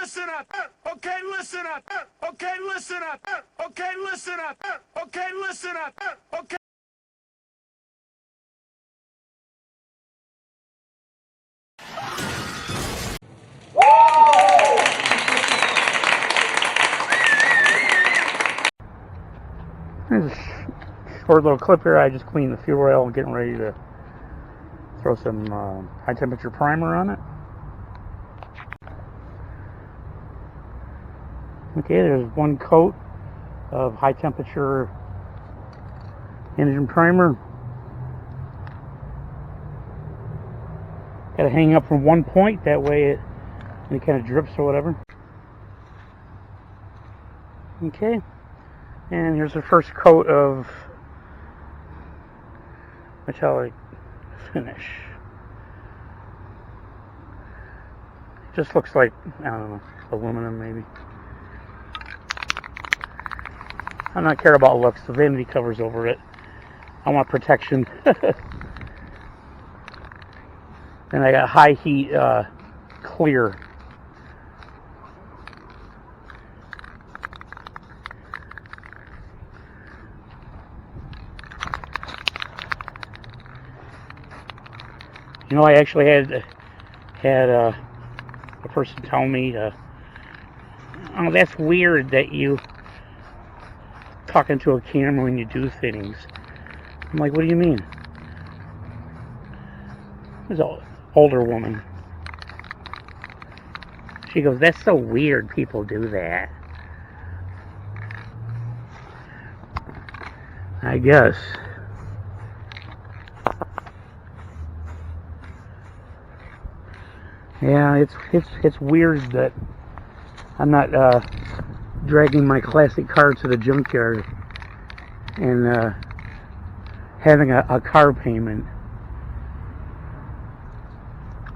listen up. Okay, listen up. Okay, listen up. Okay, listen up. Okay, listen up. Okay. There's a short little clip here. I just cleaned the fuel oil and getting ready to throw some high temperature primer on it. Okay, there's one coat of high temperature engine primer. Got to hang up from one point, that way it kind of drips or whatever. Okay, and here's the first coat of metallic finish. Just looks like, I don't know, aluminum maybe. I'm not care about looks. The vanity cover's over it. I want protection. And I got high heat clear. You know, I actually had a person tell me, oh, that's weird that you talking to a camera when you do things. I'm like, what do you mean? There's an older woman. She goes, that's so weird people do that. I guess. Yeah, it's weird that I'm not dragging my classic car to the junkyard and having a car payment.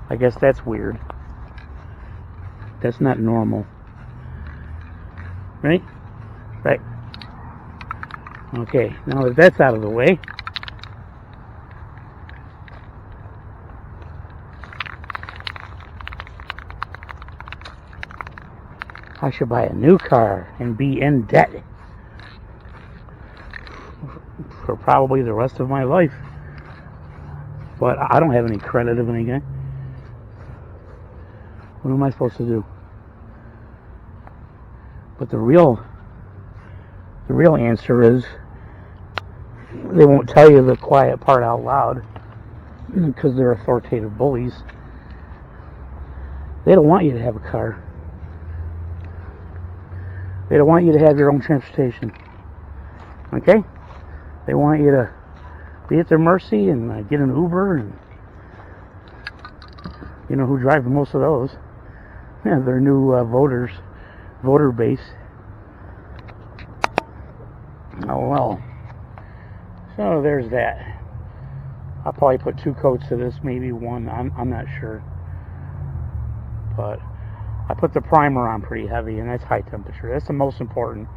I guess that's weird. That's not normal. Right? Right. Okay, now that that's out of the way, I should buy a new car and be in debt for probably the rest of my life. But I don't have any credit of any kind. What am I supposed to do? But the real answer is they won't tell you the quiet part out loud because they're authoritative bullies. They don't want you to have a car. They don't want you to have your own transportation. Okay? They want you to be at their mercy and get an Uber, and you know who drives most of those? Yeah, their new voter base. Oh well. So there's that. I'll probably put 2 coats of this, maybe 1. I'm not sure. But I put the primer on pretty heavy, and that's high temperature. That's the most important.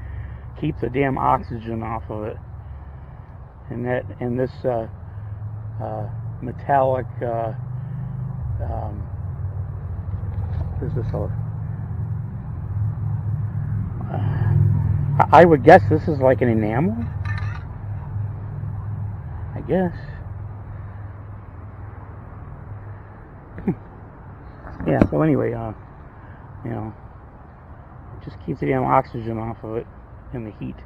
Keep the damn oxygen off of it. And this metallic. What is this all? I would guess this is like an enamel. I guess. Yeah. So anyway, you know, just keep the damn oxygen off of it in the heat.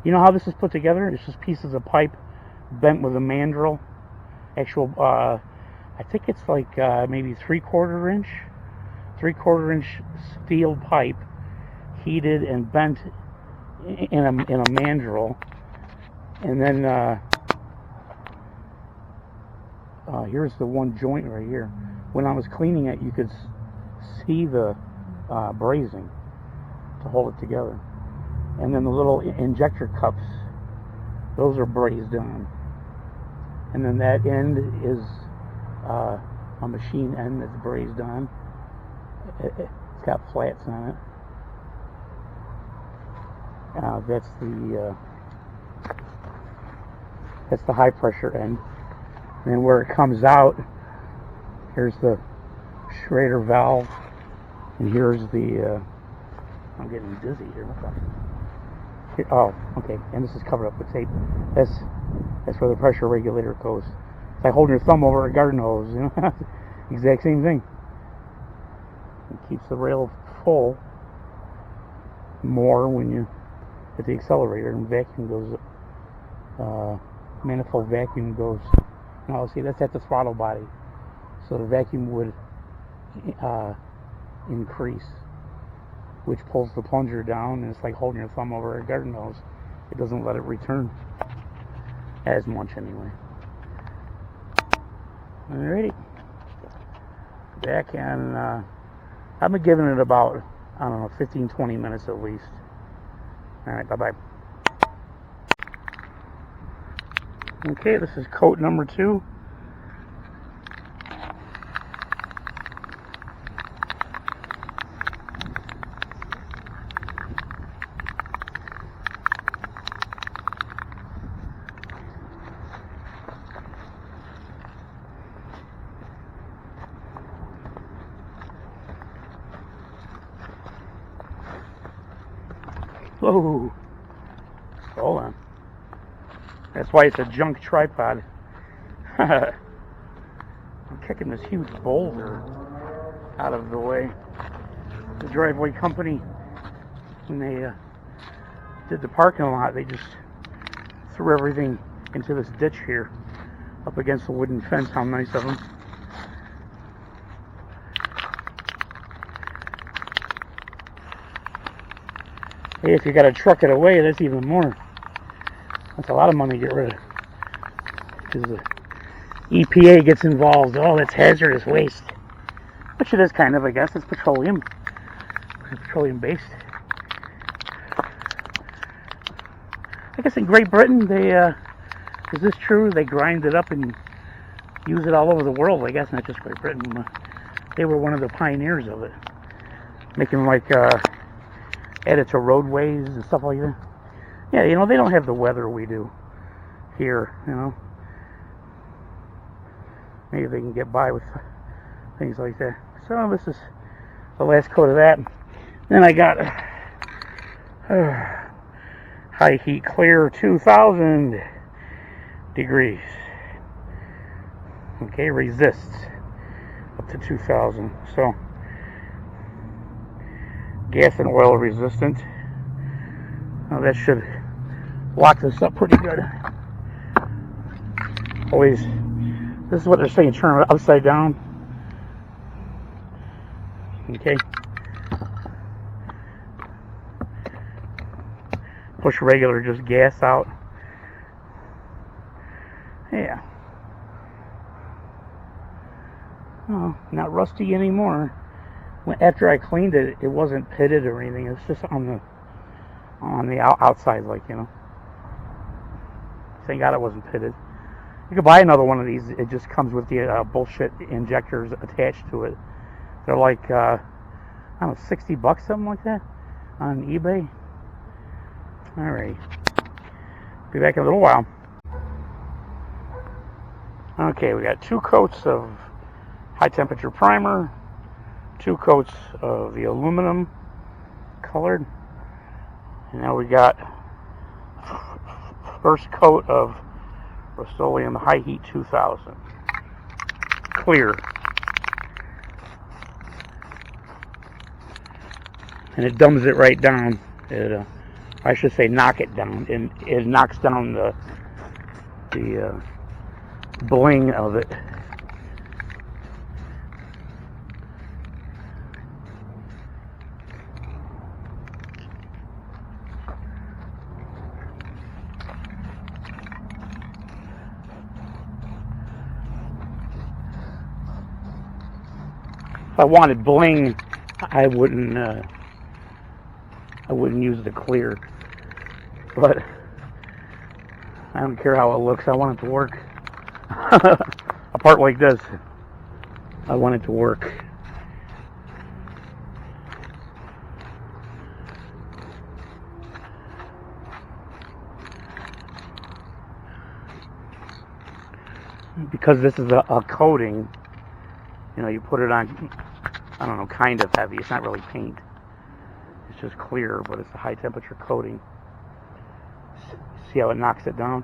You know how this is put together? It's just pieces of pipe bent with a mandrel. Actual, I think it's like maybe 3/4 inch steel pipe, heated and bent in a mandrel, and then here's the one joint right here. When I was cleaning it, you could see the brazing to hold it together. And then the little injector cups, those are brazed on. And then that end is a machine end that's brazed on. It's got flats on it. That's the high pressure end. And then where it comes out, here's the Schrader valve And here's the, I'm getting dizzy here. What the? Here, oh, okay. And this is covered up with tape. That's where the pressure regulator goes. It's like holding your thumb over a garden hose, you know? Exact same thing. It keeps the rail full more when you hit the accelerator, and vacuum goes, manifold vacuum goes. Now, see, that's at the throttle body. So the vacuum would increase, which pulls the plunger down, and it's like holding your thumb over a garden hose. It doesn't let it return as much anyway. Alrighty. Back, and I've been giving it about, I don't know, 15-20 minutes at least. Alright, bye-bye. Okay, this is coat number 2. Whoa, hold on. That's why it's a junk tripod. I'm kicking this huge boulder out of the way. The driveway company, when they did the parking lot, they just threw everything into this ditch here, up against the wooden fence. How nice of them. Hey, if you got to truck it away, that's even more. That's a lot of money to get rid of. Because the EPA gets involved. Oh, that's hazardous waste. Which it is kind of, I guess. It's petroleum. It's petroleum based. I guess in Great Britain, they, is this true? They grind it up and use it all over the world. I guess not just Great Britain. They were one of the pioneers of it. Making like, added to roadways and stuff like that. Yeah, you know, they don't have the weather we do here, you know. Maybe they can get by with things like that. So this is the last coat of that. Then I got high heat clear 2000 degrees. Okay, resists up to 2000. So gas and oil resistant. Now that should lock this up pretty good. Always, this is what they're saying, turn it upside down. Okay. Push regular, just gas out. Yeah. Oh, not rusty anymore. After I cleaned it, it wasn't pitted or anything. It's just on the outside, like, you know. Thank God it wasn't pitted. You could buy another one of these. It just comes with the bullshit injectors attached to it. They're like, I don't know, $60, something like that, on eBay. Alright. Be back in a little while. Okay, we got 2 coats of high temperature primer, 2 coats of the aluminum colored, and now we got first coat of Rust-Oleum High Heat 2000 clear, and it dumbs it right down. It, I should say knock it down, and it knocks down the bling of it. If I wanted bling, I wouldn't use the clear, but I don't care how it looks. I want it to work. A part like this, I want it to work. Because this is a coating, you know, you put it on I don't know, kind of heavy. It's not really paint. It's just clear, but it's a high temperature coating. See how it knocks it down?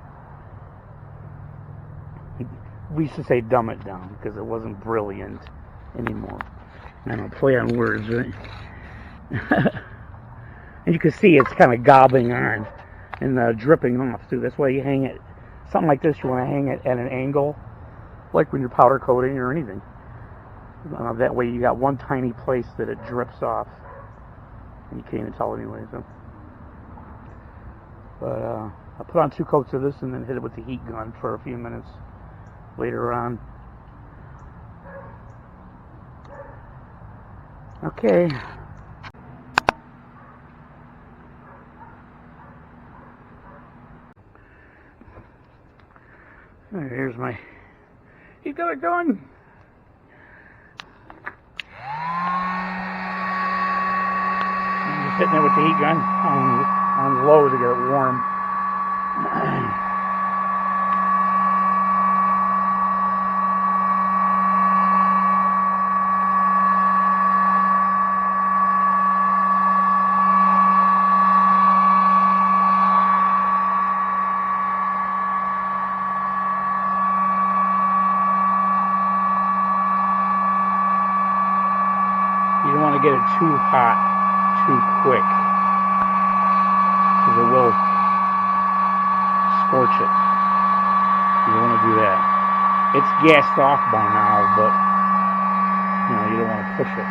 We used to say dumb it down because it wasn't brilliant anymore. I don't play on words, right? And you can see it's kind of gobbling on and dripping off too. That's why you hang it. Something like this, you want to hang it at an angle, like when you're powder coating or anything. That way you got one tiny place that it drips off, and you can't even tell anyway. So, but I put on 2 coats of this and then hit it with the heat gun for a few minutes later on. Okay. Here's my. He's got it going. I'm just hitting it with the heat gun on low to get it warm. You don't want to get it too hot too quick, because it will scorch it. You don't want to do that. It's gassed off by now, but you don't want to push it.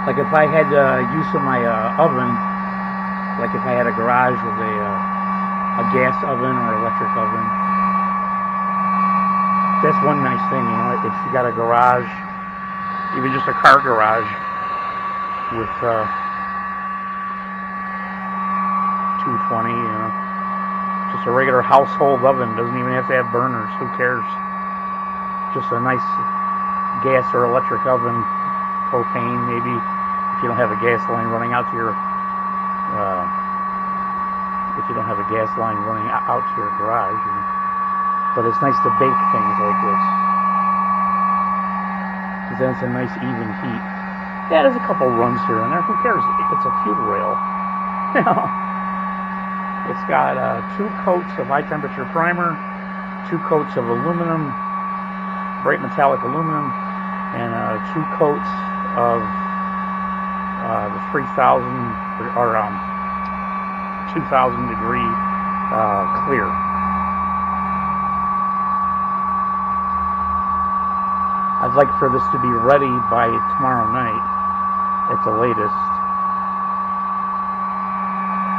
Like if I had use of my oven, like if I had a garage with a gas oven or electric oven. That's one nice thing, if you got a garage, even just a car garage with 220, just a regular household oven, doesn't even have to have burners, who cares? Just a nice gas or electric oven, propane maybe, if you don't have a gas line running out to your, garage. But it's nice to bake things like this, because then it's a nice even heat. Yeah, there's a couple runs here and there. Who cares? It's a fuel rail. It's got 2 coats of high temperature primer, 2 coats of aluminum, bright metallic aluminum, and 2 coats of the 3,000 or 2,000 degree clear. I'd like for this to be ready by tomorrow night at the latest.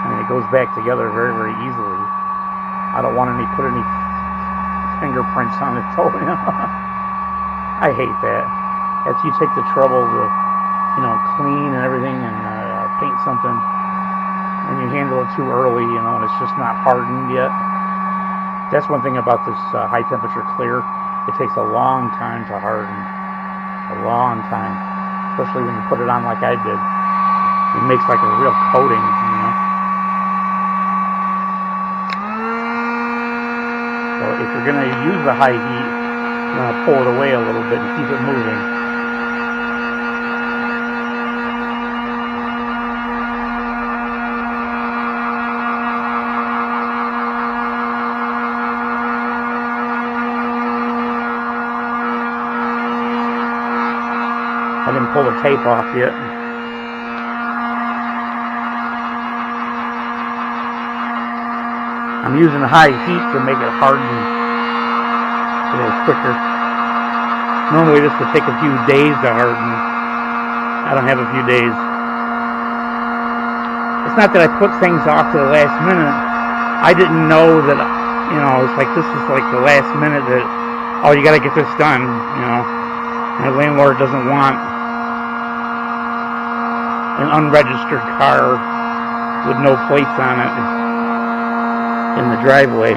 I mean, it goes back together very, very easily. I don't want to put any fingerprints on it. I hate that. After you take the trouble to, clean and everything and paint something, and you handle it too early, and it's just not hardened yet. That's one thing about this high temperature clear. It takes a long time to harden. A long time. Especially when you put it on like I did. It makes like a real coating, So if you're going to use the high heat, you're going to pull it away a little bit and keep it moving. I didn't pull the tape off yet. I'm using high heat to make it harden a little quicker. Normally this would take a few days to harden. I don't have a few days. It's not that I put things off to the last minute. I didn't know that, it's like this is like the last minute that, you got to get this done, My landlord doesn't want an unregistered car with no plates on it in the driveway.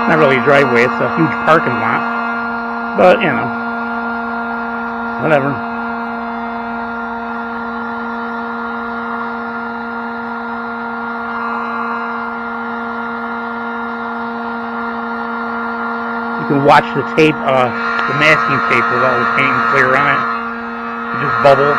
Not really a driveway, it's a huge parking lot. But, whatever. can watch the tape, the masking tape with all the paint and clear on it. It just bubbles.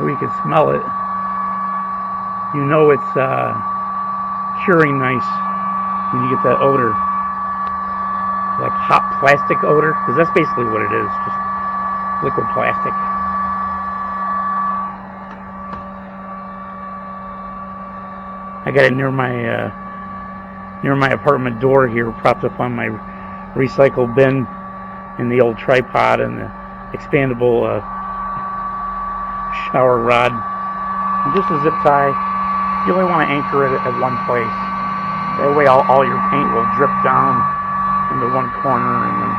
You can smell it. You know it's curing nice when you get that odor, like hot plastic odor, because that's basically what it is, just liquid plastic. I got it near my apartment door here, propped up on my recycle bin, and the old tripod and the expandable shower rod. And just a zip tie. You only want to anchor it at one place. That way all your paint will drip down into one corner and then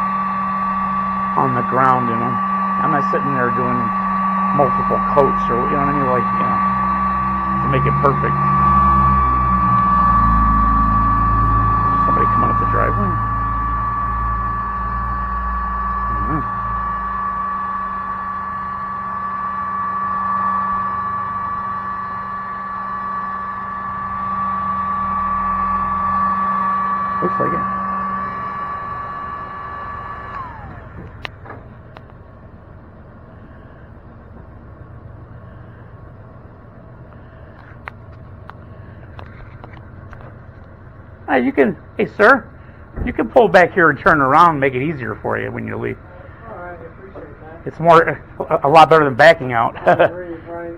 on the ground, you know. I'm not sitting there doing multiple coats or, you know what I mean, like, you know, to make it perfect. Somebody coming up the driveway. Looks like it. You can, hey sir, you can pull back here and turn around and make it easier for you when you leave. All right, I appreciate that. It's more, a lot better than backing out. Right.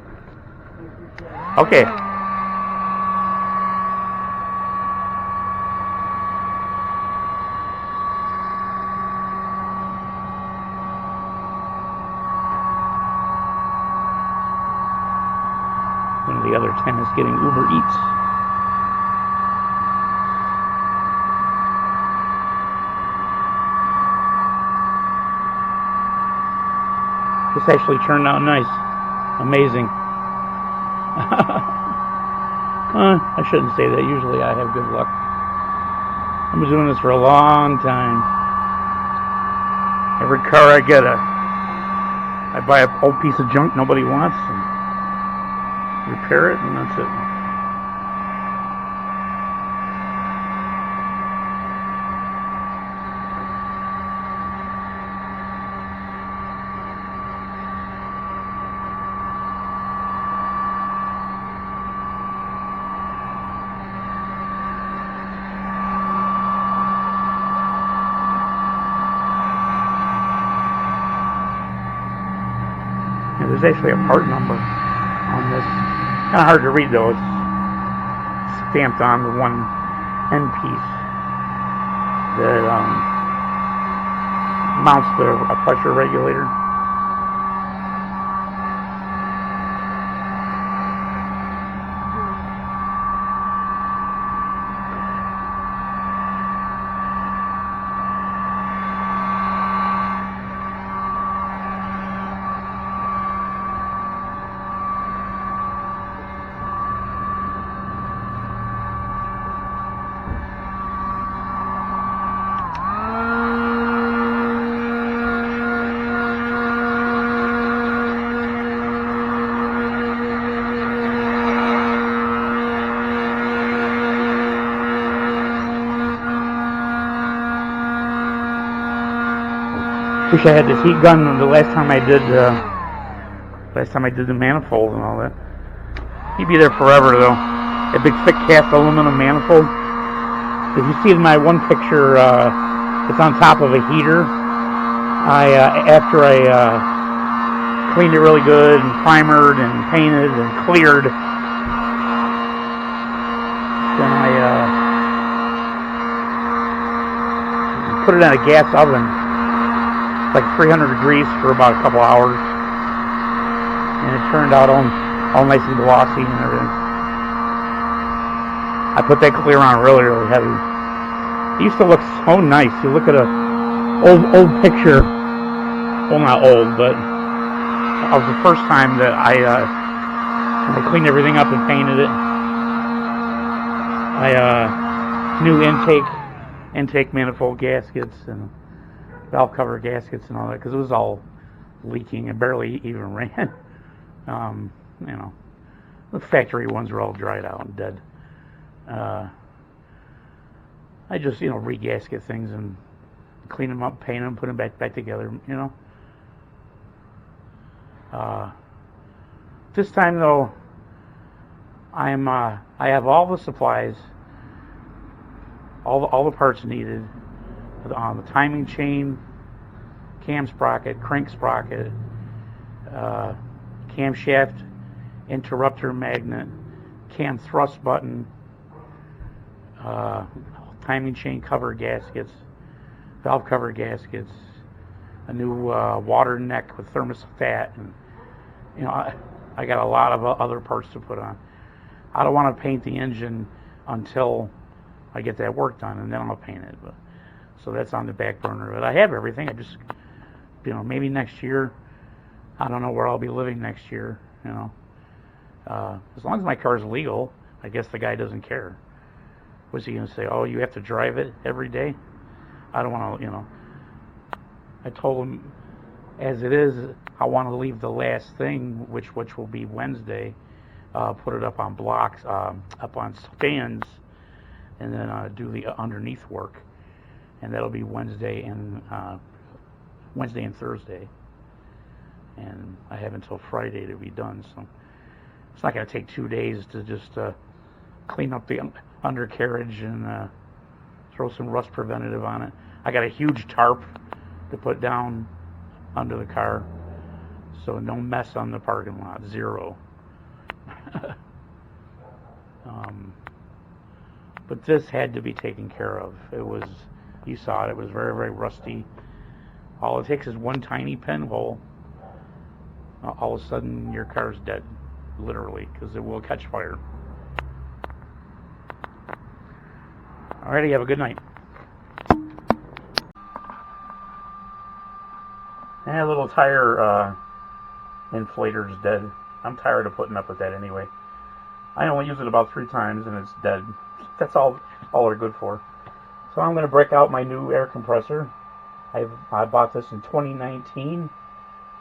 Okay. One of the other tenants getting Uber Eats. This actually turned out nice. Amazing. I shouldn't say that. Usually I have good luck. I've been doing this for a long time. Every car I get, I buy an old piece of junk nobody wants and repair it, and that's it. There's actually a part number on this. Kind of hard to read though. It's stamped on the one end piece that mounts a pressure regulator. Wish I had this heat gun the last time I did the manifold and all that. He'd be there forever though. A big thick cast aluminum manifold. If you see my one picture, it's on top of a heater. After I cleaned it really good and primered and painted and cleared, then I put it in a gas oven. Like 300 degrees for about a couple hours, and it turned out all nice and glossy and everything. I put that clear on really heavy. It used to look so nice. You look at a old picture. Well, not old, but of the first time that I cleaned everything up and painted it. New intake manifold gaskets and valve cover gaskets and all that, because it was all leaking and barely even ran. You know, the factory ones were all dried out and dead. I just, re-gasket things and clean them up, paint them, put them back together, This time, though, I have all the supplies, all the parts needed, the timing chain, cam sprocket, crank sprocket, camshaft interrupter magnet, cam thrust button, timing chain cover gaskets, valve cover gaskets, a new water neck with thermostat, and I got a lot of other parts to put on. I don't want to paint the engine until I get that work done, and then I'll paint it. So that's on the back burner. But I have everything. I just, maybe next year. I don't know where I'll be living next year. As long as my car's legal, I guess the guy doesn't care. What's he gonna say? Oh, you have to drive it every day? I don't want to. I told him, as it is, I want to leave the last thing, which will be Wednesday. Put it up on blocks, up on stands, and then do the underneath work, and that'll be Wednesday and Thursday, and I have until Friday to be done. So it's not going to take 2 days to just clean up the undercarriage and throw some rust preventative on it. I got a huge tarp to put down under the car, so no mess on the parking lot, zero. But this had to be taken care of. It was, you saw it, it was very, very rusty. All it takes is one tiny pinhole. All of a sudden your car's dead, literally, because it will catch fire. Alrighty, have a good night. And a little tire inflator's dead. I'm tired of putting up with that anyway. I only use it about 3 times and it's dead. That's all they're good for. So I'm going to break out my new air compressor. I bought this in 2019,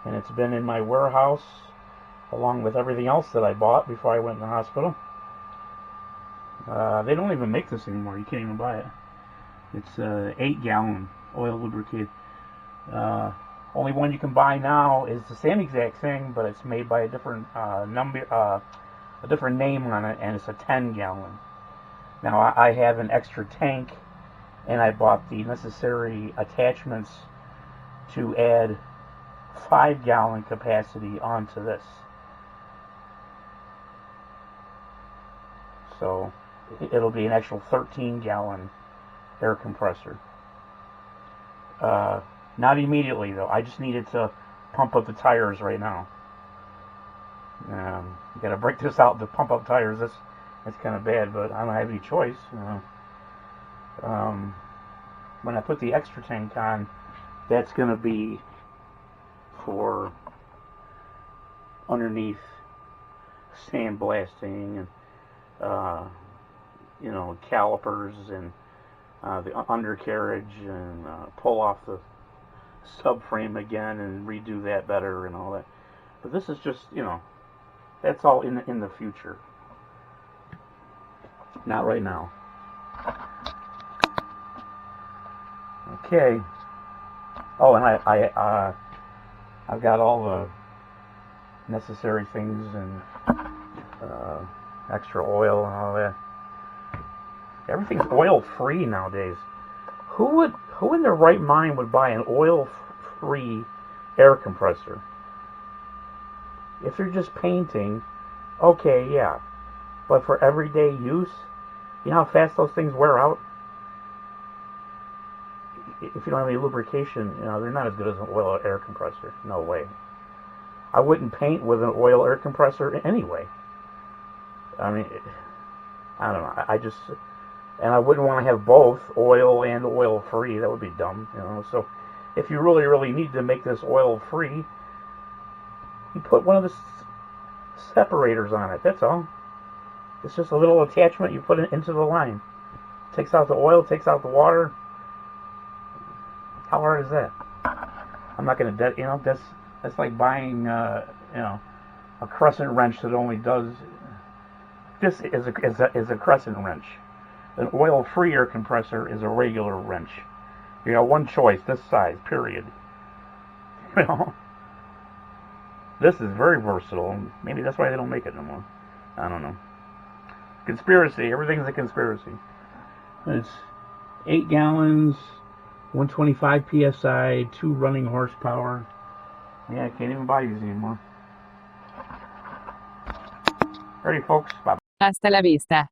and it's been in my warehouse along with everything else that I bought before I went in the hospital. They don't even make this anymore. You can't even buy it. It's 8-gallon oil lubricated. Only one you can buy now is the same exact thing, but it's made by a different a different name on it, and it's a 10-gallon. Now I have an extra tank, and I bought the necessary attachments to add 5-gallon capacity onto this. So it'll be an actual 13-gallon air compressor. Not immediately, though. I just needed to pump up the tires right now. You gotta break this out to pump up tires. That's kind of bad, but I don't have any choice. When I put the extra tank on, that's gonna be for underneath sandblasting and calipers and the undercarriage and pull off the subframe again and redo that better and all that. But this is just, that's all in the future. Not right now. Okay. Oh, and I've got all the necessary things and extra oil and all that. Everything's oil-free nowadays. Who in their right mind would buy an oil-free air compressor? If you're just painting, okay, yeah. But for everyday use, you know how fast those things wear out? If you don't have any lubrication, they're not as good as an oil air compressor. No way. I wouldn't paint with an oil air compressor anyway. I mean, I don't know. And I wouldn't want to have both oil and oil free. That would be dumb, So if you really, really need to make this oil free, you put one of the separators on it. That's all. It's just a little attachment you put it into the line. Takes out the oil, takes out the water. How hard is that? I'm not going to, that's like buying, a crescent wrench that only does. This is a crescent wrench. An oil-free air compressor is a regular wrench. You got one choice, this size, period. This is very versatile. Maybe that's why they don't make it no more. I don't know. Conspiracy. Everything's a conspiracy. It's 8 gallons, 125 psi, 2 running horsepower. Yeah, I can't even buy these anymore. Alrighty, folks. Bye. Hasta la vista.